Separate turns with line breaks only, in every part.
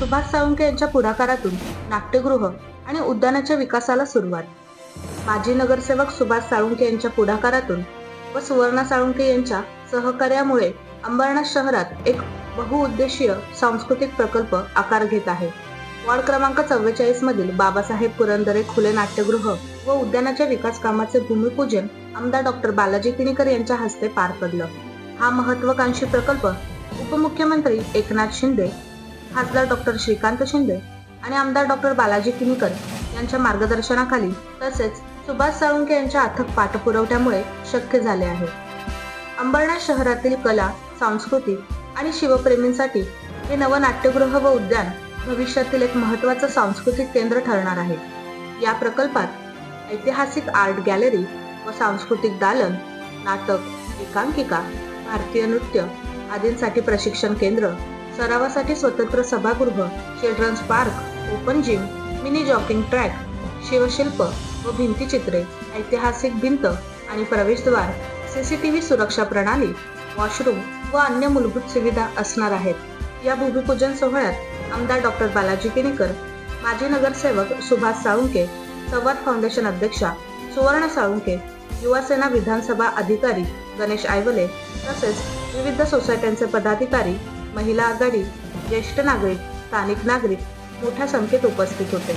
सुभाष साळुंखे यांच्या पुढाकारातून नाट्यगृह आणि उद्यानाच्या विकासाला सुरुवात. माजी नगरसेवक सुभाष साळुंखे यांच्या पुढाकारातून व सुवर्णा साळुंखे यांच्या सहकार्यामुळे अंबरनाथ शहरात एक बहुउद्देशीय सांस्कृतिक प्रकल्प आकार घेत आहे. वॉर्ड क्रमांक 44 मधील बाबासाहेब पुरंदरे खुले नाट्यगृह व उद्यानाच्या विकास कामाचे भूमिपूजन आमदार डॉक्टर बालाजी किनीकर यांच्या हस्ते पार पडलं. हा महत्वाकांक्षी प्रकल्प उपमुख्यमंत्री एकनाथ शिंदे, खासदार डॉक्टर श्रीकांत शिंदे आणि आमदार डॉक्टर बालाजी किनीकर यांच्या मार्गदर्शनाखाली तसेच सुभाष साळुंखे यांच्या अथक पाठपुराव्यामुळे शक्य झाले आहे. अंबरनाथ शहरातील कला, सांस्कृतिक आणि शिवप्रेमींसाठी हे नवं नाट्यगृह व उद्यान भविष्यातील एक महत्त्वाचं सांस्कृतिक केंद्र ठरणार आहे. या प्रकल्पात ऐतिहासिक आर्ट गॅलरी व सांस्कृतिक दालन, नाटक, एकांकिका, भारतीय नृत्य आदींसाठी प्रशिक्षण केंद्र, सरावासाठी स्वतंत्र सभागृह, children's park, open gym, mini jogging track, शिवशिल्प व भिंतीचित्रे, ऐतिहासिक भिंत आणि प्रवेशद्वार, सीसीटीव्ही सुरक्षा प्रणाली, वॉशरूम व अन्य मूलभूत सुविधा असणार आहेत. या भूमिपूजन सोहळ्यात आमदार डॉक्टर बालाजी किनीकर, माजी नगरसेवक सुभाष साळुंखे, संवाद फाउंडेशन अध्यक्षा सुवर्णा साळुंखे, युवासेना विधानसभा अधिकारी गणेश आयवले तसेच विविध सोसायट्यांचे पदाधिकारी, महिला आघाडी, ज्येष्ठ नागरिक, स्थानिक नागरिक मोठ्या संख्येत उपस्थित होते.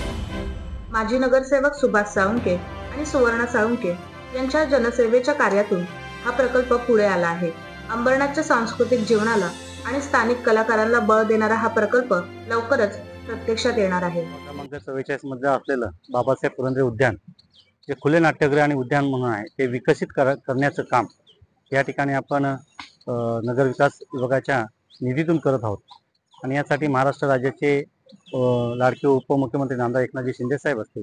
माजी नगरसेवक सुभाष साळुंखे आणि सुवर्णा साळुंखे यांच्या जनसेवेच्या कार्यातून हा प्रकल्प पुढे आला आहे. अंबरनाथच्या सांस्कृतिक जीवनाला आणि स्थानिक कलाकारांना बळ देणारा हा प्रकल्प लवकरच प्रत्यक्षात येणार आहे.
क्रमांक 44 मध्ये असलेलं बाबासाहेब पुरंदरे उद्यान जे खुले नाट्यगृह आणि उद्यान म्हणून आहे ते विकसित करण्याचं काम या ठिकाणी आपण नगरविकास विभागाच्या निधीतून करत आहोत. आणि यासाठी महाराष्ट्र राज्याचे लाडके उपमुख्यमंत्री आमदार एकनाथजी शिंदेसाहेब असतील,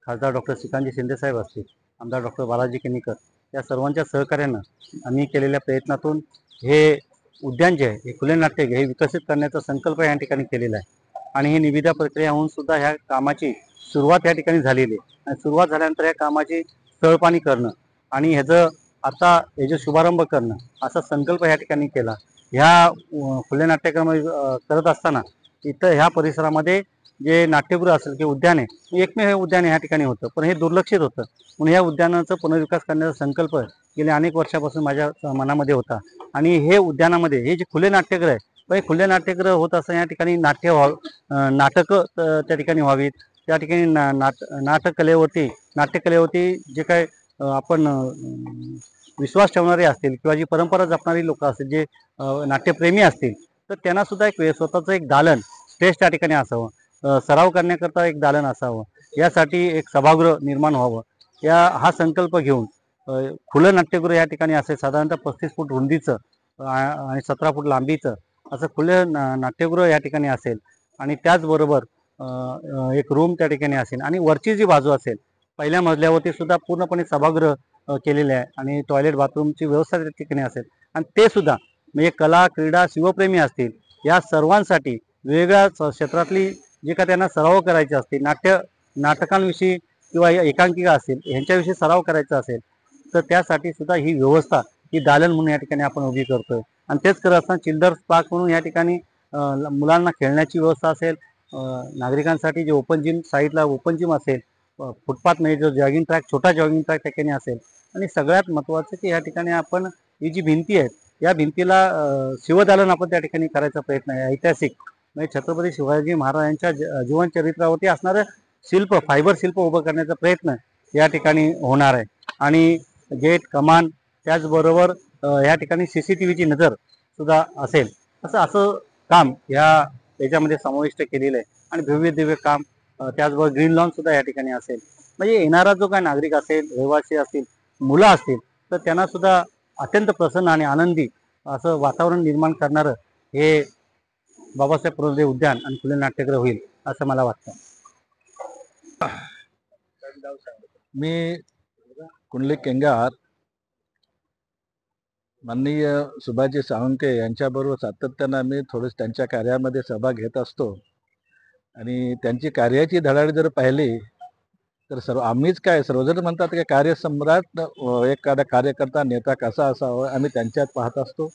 खासदार डॉक्टर श्रीकांतजी शिंदेसाहेब असतील, आमदार डॉक्टर बालाजी किनीकर या सर्वांच्या सहकार्यानं आम्ही केलेल्या प्रयत्नातून हे उद्यान जे आहे हे खुले नाट्यगृह हे विकसित करण्याचा संकल्प या ठिकाणी केलेला आहे. आणि ही निविदा प्रक्रिया होऊन सुद्धा ह्या कामाची सुरुवात या ठिकाणी झालेली आहे. आणि सुरुवात झाल्यानंतर या कामाची तळपाणी करणं आणि हे जो शुभारंभ करणं असा संकल्प या ठिकाणी केला. ह्या खुले नाट्यक्रम करत असताना इथं ह्या परिसरामध्ये जे नाट्यगृह असेल किंवा उद्यान आहे एकमेव हे उद्यान ह्या ठिकाणी होतं, पण हे दुर्लक्षित होतं. म्हणून ह्या उद्यानाचा पुनर्विकास करण्याचा संकल्प गेल्या अनेक वर्षापासून माझ्या मनामध्ये होता. आणि हे उद्यानामध्ये हे जे खुले नाट्यगृह आहे पण हे खुले नाट्यगृह होत असताना या ठिकाणी नाटकं त्या ठिकाणी व्हावीत. त्या ठिकाणी नाट्यकलेवरती जे काय आपण विश्वास ठेवणारे असतील किंवा जी परंपरा जपणारी लोक असतील, जे नाट्यप्रेमी असतील, तर त्यांना सुद्धा एक स्वतःचं एक दालन स्टेज त्या ठिकाणी असावं, सराव करण्याकरता एक दालन असावं, यासाठी एक सभागृह निर्माण व्हावं. हा संकल्प घेऊन खुलं नाट्यगृह या ठिकाणी असेल. साधारणतः 35 फूट रुंदीचं आणि 17 फूट लांबीचं असं खुलं नाट्यगृह या ठिकाणी असेल. आणि त्याचबरोबर एक रूम त्या ठिकाणी असेल. आणि वरची जी बाजू असेल पहिल्या मजल्यावरती सुद्धा पूर्णपणे सभागृह केलेले आहे आणि टॉयलेट बाथरूमची व्यवस्था त्या ठिकाणी असेल. आणि ते सुद्धा म्हणजे कला, क्रीडा, शिवप्रेमी असतील या सर्वांसाठी वेगवेगळ्या क्षेत्रातली जे का त्यांना सराव करायचे असतील, नाटकांविषयी किंवा एकांकिका असतील ह्यांच्याविषयी सराव करायचा असेल तर त्यासाठी सुद्धा ही व्यवस्था ही दालन म्हणून या ठिकाणी आपण उभी करतोय. आणि तेच करत असताना चिल्ड्रन्स पार्क म्हणून या ठिकाणी मुलांना खेळण्याची व्यवस्था असेल, नागरिकांसाठी जे ओपन जिम साईडला ओपन जिम असेल, फुटपाथ म्हणजे जो जॉगिंग ट्रॅक, छोटा जॉगिंग ट्रॅक त्या ठिकाणी असेल. आणि सगळ्यात महत्त्वाचं की या ठिकाणी आपण ही जी भिंती आहेत या भिंतीला शिवदालन आपण त्या ठिकाणी करायचा प्रयत्न आहे. ऐतिहासिक म्हणजे छत्रपती शिवाजी महाराजांच्या जीवनचरित्रावरती असणारं शिल्प, फायबर शिल्प उभं करण्याचा प्रयत्न या ठिकाणी होणार आहे. आणि गेट, कमान, त्याचबरोबर या ठिकाणी CCTVची नजर सुद्धा असेल. असं काम याच्यामध्ये समाविष्ट केलेलं आहे. आणि भव्य दिव्य काम, त्याचबरोबर ग्रीन लॉन सुद्धा या ठिकाणी असेल. म्हणजे येणारा जो काय नागरिक असेल, रहिवासी असतील, मुलं असतील तर त्यांना सुद्धा अत्यंत प्रसन्न आणि आनंदी असं वातावरण निर्माण करणारं हे बाबासाहेब पुरंदरे उद्यान आणि खुले नाट्यगृह होईल असं मला वाटतं.
मी कुंडलिक केंगार माननीय सुभाषजी साळुंखे यांच्याबरोबर सातत्यानं आम्ही त्यांच्या कार्यामध्ये सहभाग घेत असतो. आणि त्यांची कार्याची धडाडी जर पाहिली तर आम्हीच काय सर्वजण म्हणतात की कार्यसम्राट एखादा कार्यकर्ता नेता कसा असावा आम्ही त्यांच्यात पाहत असतो.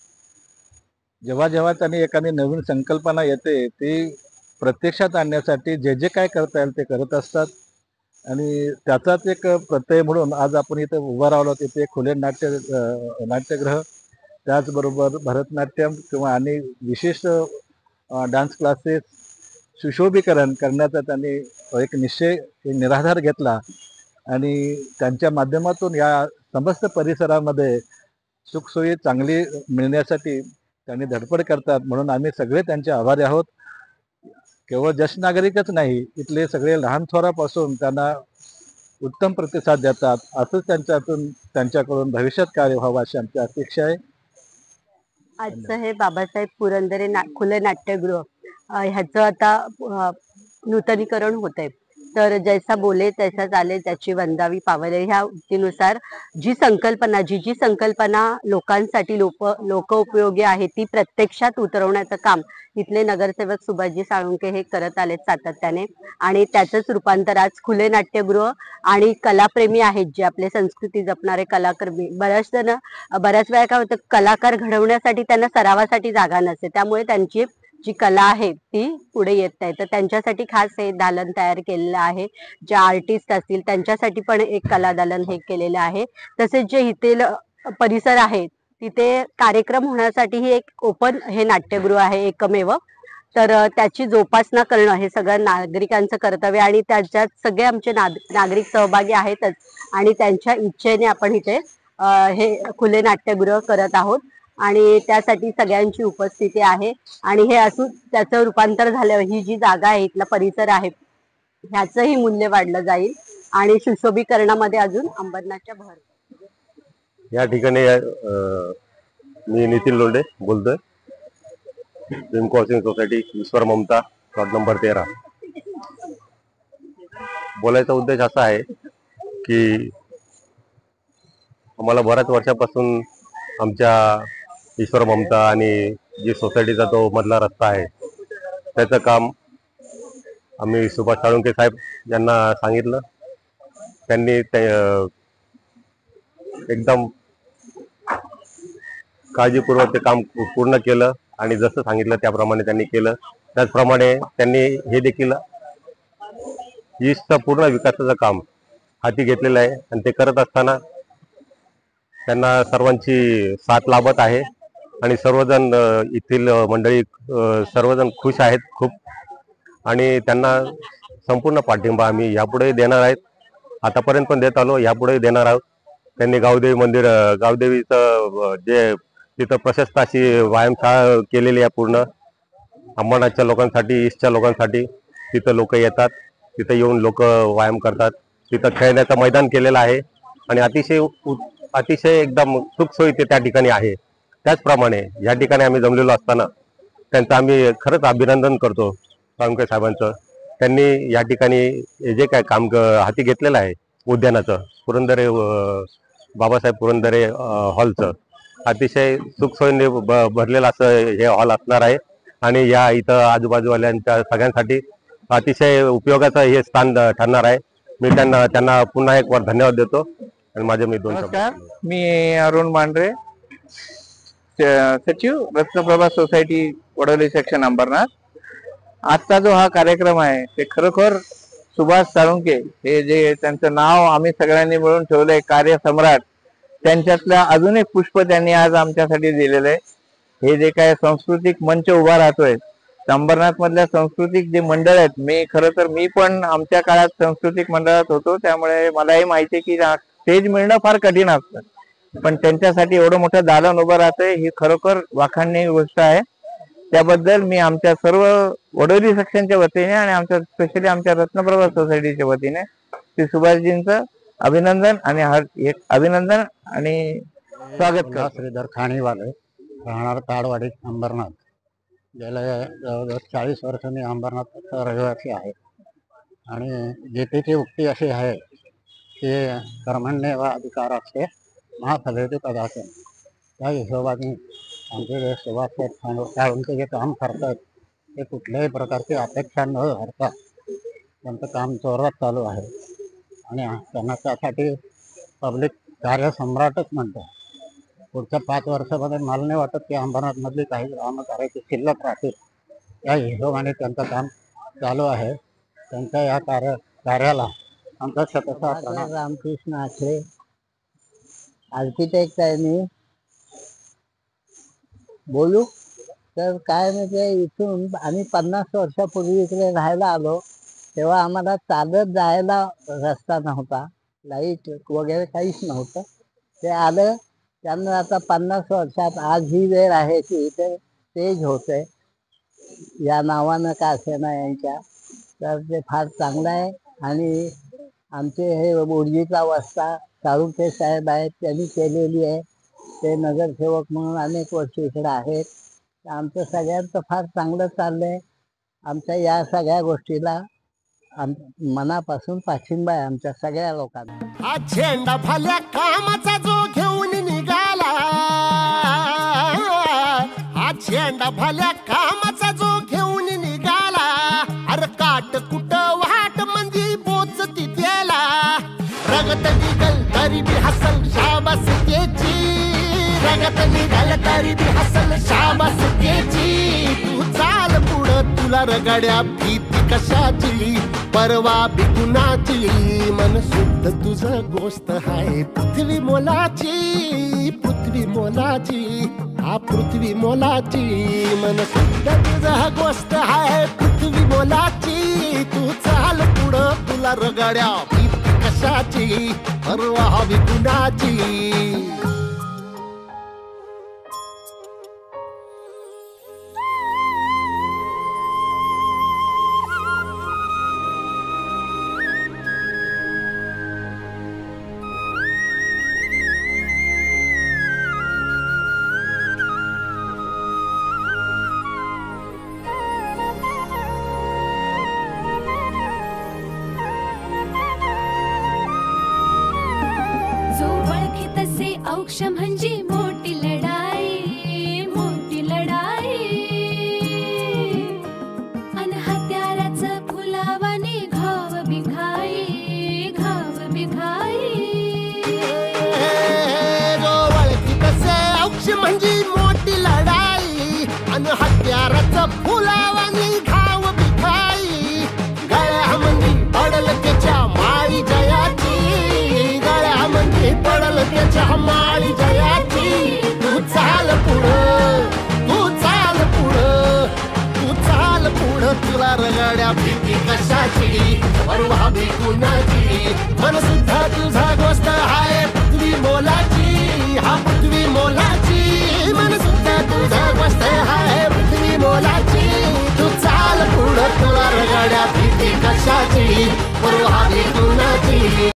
जेव्हा जेव्हा त्यांनी एखादी नवीन संकल्पना येते ती प्रत्यक्षात आणण्यासाठी जे जे काय करता येईल ते करत असतात. आणि त्याचाच एक प्रत्यय म्हणून आज आपण इथे उभा राहिलो. तिथे खुले नाट्यगृह, त्याचबरोबर भरतनाट्यम किंवा आणि विशेष डान्स क्लासेस सुशोभीकरण करण्याचा त्यांनी एक निश्चय, एक निराधार घेतला आणि त्यांच्या माध्यमातून या समस्त परिसरामध्ये सुखसोयी चांगली मिळण्यासाठी त्यांनी धडपड करतात. म्हणून आम्ही सगळे त्यांचे आभारी आहोत. केवळ ज्येष्ठ नागरिकच नाही, इथले सगळे लहान थोरापासून त्यांना उत्तम प्रतिसाद देतात. असंच त्यांच्याकडून भविष्यात कार्य व्हावं अशी आमची अपेक्षा आहे.
आजचं हे बाबासाहेब पुरंदरे खुले नाट्यगृह ह्याचं आता नूतनीकरण होत आहे. तर जैसा बोले तैसा चाले, त्याची वंदावी पावले ह्या उक्तीनुसार जी संकल्पना लोकांसाठी लोक उपयोगी आहे ती प्रत्यक्षात उतरवण्याचं काम इथले नगरसेवक सुभाषजी साळुंखे हे करत आलेत सातत्याने. आणि त्याचंच रूपांतर आज खुले नाट्यगृह आणि कलाप्रेमी आहेत जे आपले संस्कृती जपणारे कलाकर्मी. बऱ्याच वेळा काय होतं, कलाकार घडवण्यासाठी त्यांना सरावासाठी जागा नसते, त्यामुळे त्यांची जी कला आहे ती पुढे येत नाही. तर त्यांच्यासाठी खास हे दालन तयार केलेलं आहे. जे आर्टिस्ट असतील त्यांच्यासाठी पण एक कला दालन हे केलेलं आहे. तसेच जे इथे परिसर आहे तिथे कार्यक्रम होण्यासाठी एक ओपन हे नाट्यगृह आहे एकमेव. तर त्याची जोपासना करणं हे सगळं नागरिकांचं कर्तव्य आणि त्याच्यात सगळे आमचे नागरिक सहभागी आहेतच. आणि त्यांच्या इच्छेने आपण इथे हे खुले नाट्यगृह करत आहोत आणि त्यासाठी सगळ्यांची उपस्थिती आहे. आणि हे असून त्याचं रूपांतर झालं, ही जी जागा आहे, इथला परिसर आहे, ह्याचंही मूल्य वाढलं जाईल आणि सुशोभीकरणामध्ये अजून अंबरनाथच्या भर.
या ठिकाणी मी नितीन लोंढे बोलतोय. ड्रीम हाऊसिंग सोसायटी, ईश्वर ममता, प्लॉट नंबर 13. बोलायचा उद्देश असा आहे की आम्हाला बऱ्याच वर्षापासून आमच्या ईश्वर ममता आणि जी सोसायटीचा तो मधला रस्ता आहे त्याचं काम आम्ही सुभाष साळुंखे साहेब यांना सांगितलं. त्यांनी एकदम काळजीपूर्वक ते काम पूर्ण केलं आणि जसं सांगितलं त्याप्रमाणे त्यांनी केलं. त्याचप्रमाणे त्यांनी हे देखील ईस्टचं पूर्ण विकासाचं काम हाती घेतलेलं आहे आणि ते करत असताना त्यांना सर्वांची साथ लाभत आहे आणि सर्वजण येथील मंडळी सर्वजण खुश आहेत खूप. आणि त्यांना संपूर्ण पाठिंबा आम्ही यापुढे देणार आहेत. आतापर्यंत पण देत आलो, यापुढे देणार आहोत. त्यांनी गावदेवी मंदिर, गावदेवीचं जे तिथं प्रशस्त अशी व्यायामशाळा केलेली आहे पूर्ण अंबरनाथच्या लोकांसाठी, ईस्टच्या लोकांसाठी. तिथं लोक येतात, तिथं येऊन लोक व्यायाम करतात. तिथं खेळण्याचं मैदान केलेलं आहे आणि अतिशय एकदम सुखसोयी ते त्या ठिकाणी आहे. त्याचप्रमाणे या ठिकाणी आम्ही जमलेलो असताना त्यांचं आम्ही खरंच अभिनंदन करतो साळुंखे साहेबांचं. त्यांनी या ठिकाणी जे काय काम हाती घेतलेलं आहे उद्यानाचं, पुरंदरे बाबासाहेब पुरंदरे हॉलचं, अतिशय सुखसोयीने भरलेलं असं हे हॉल असणार आहे आणि या इथं आजूबाजूवाल्यांच्या सगळ्यांसाठी अतिशय उपयोगाचं हे स्थान ठरणार आहे. मी त्यांना पुन्हा एक वर धन्यवाद देतो आणि माझे मी दोन शब्द.
मी अरुण मांढरे, सचिव रत्नप्रभा सोसायटी वडोली सेक्शन अंबरनाथ. आजचा जो हा कार्यक्रम आहे ते खरोखर सुभाष साळुंखे हे जे त्यांचं नाव आम्ही सगळ्यांनी मिळून ठेवलंय कार्य सम्राट, त्यांच्यातल्या अजून एक पुष्प त्यांनी आज आमच्यासाठी दिलेलं आहे. हे जे काय सांस्कृतिक मंच उभा राहतोय, अंबरनाथ मधल्या सांस्कृतिक जे मंडळ आहेत, मी पण आमच्या काळात सांस्कृतिक मंडळात होतो, त्यामुळे मलाही माहिती आहे की स्टेज मिळणं फार कठीण असतं. पण त्यांच्यासाठी एवढं मोठं दालन उभं राहतंय ही खरोखर वाखाणणी गोष्ट आहे. त्याबद्दल मी आमच्या सर्व वडोली सेक्शनच्या वतीने आणि आमच्या स्पेशली आमच्या रत्नप्रभा सोसायटीच्या वतीने श्री सुभाषजींचं अभिनंदन आणि स्वागत करतो.
श्रीधर खाणीवाले, राहणार ताडवाडी, अंबरनाथ. गेल्या जवळजवळ 40 वर्ष मी अंबरनाथचा रहिवासी आहे आणि गीतेची उक्ती अशी आहे की कर्मण्य व अधिकाराचे महाफलेचे पदार्थ. त्या हिशोबाने आमचे जे सुभाष साळुंखे जे काम करतात ते कुठल्याही प्रकारची अपेक्षा न धरता त्यांचं काम जोरात चालू आहे आणि त्यांना त्यासाठी पब्लिक कार्य सम्राटच म्हणतो. पुढच्या 5 वर्षामध्ये मला नाही वाटत की अंबरनाथमधली काही कामं करायची शिल्लक राहतील. त्या हिशोबाने त्यांचं काम चालू आहे त्यांच्या या कार्याला आमचा शतसा
रामकृष्ण आखरे आर्किटेक्ट आहे मी. बोलू तर काय म्हणजे इथून आम्ही 50 वर्षापूर्वी इकडे राहायला आलो तेव्हा आम्हाला चालत जायला रस्ता नव्हता, लाईट वगैरे काहीच नव्हतं. ते आलं त्यानं आता 50 वर्षात आज ही वेळ आहे की इथे स्टेज होते या नावानं का असेना यांच्या, तर ते फार चांगलं आहे. आणि आमचे हे उर्जीचा वस्ता साळुंखे साहेब आहेत, त्यांनी केलेली आहे. ते नगरसेवक म्हणून अनेक वर्ष इकडे आहेत. आमचं सगळ्यांचं फार चांगलं चाललंय. आमच्या या सगळ्या गोष्टीला मनापासून पाठिंबा आहे आमच्या सगळ्या लोकांना.
हा झेंडा भल्या कामाचा जो घेऊन निघाला, हा झेंडा भल्या कामाचा जो घेऊन निघाला, अरे काट कुट वाट मंदी बोचती त्याला, रगत निघल तरी बी हसल शाबास त्याची, रगत निघल तरी बी हसल शाबास त्याची. तू चाल पुढं तुला रगड्या भीती कशाची, परवा बी कुणाची, मन शुद्ध तुझं गोष्ट हाय पृथ्वी मोलाची, पृथ्वी मोलाची, हा पृथ्वी मोलाची, मन शुद्ध तुझं गोष्ट हाय पृथ्वी मोलाची. तू चाल पुढं तुला रगड्या भीती कशाची, परवा बी कुणाची.
औक्ष म्हणजे मोठी लढाई, मोठी लढाई, अन हत्याराचं फुलावाने घाव बिघाई, घाव बिघाई.
जो वळखी तसे औक्ष म्हणजे मोठी लढाई, अन हत्याराचं फुलावाने घाव बिघाई. गळ्यामध्ये पडल त्याच्या माळी जयाची, गळ्यामध्ये पडल त्याच्या माळी जयाची. तू चाल पुढं, तू चाल पुढं, तू चाल पुढं तुला रगड्या भीती कशाची, परवा बी कुणाची, मन सुद्धा तुझा गोष्ट हाय पृथ्वी मोलाची, हा पृथ्वी मोलाची, मन सुद्धा तुझा गोष्ट हाय पृथ्वी मोलाची. तू चाल पुढं तुला रगड्या भीती कशाची, परवा बी कुणाची.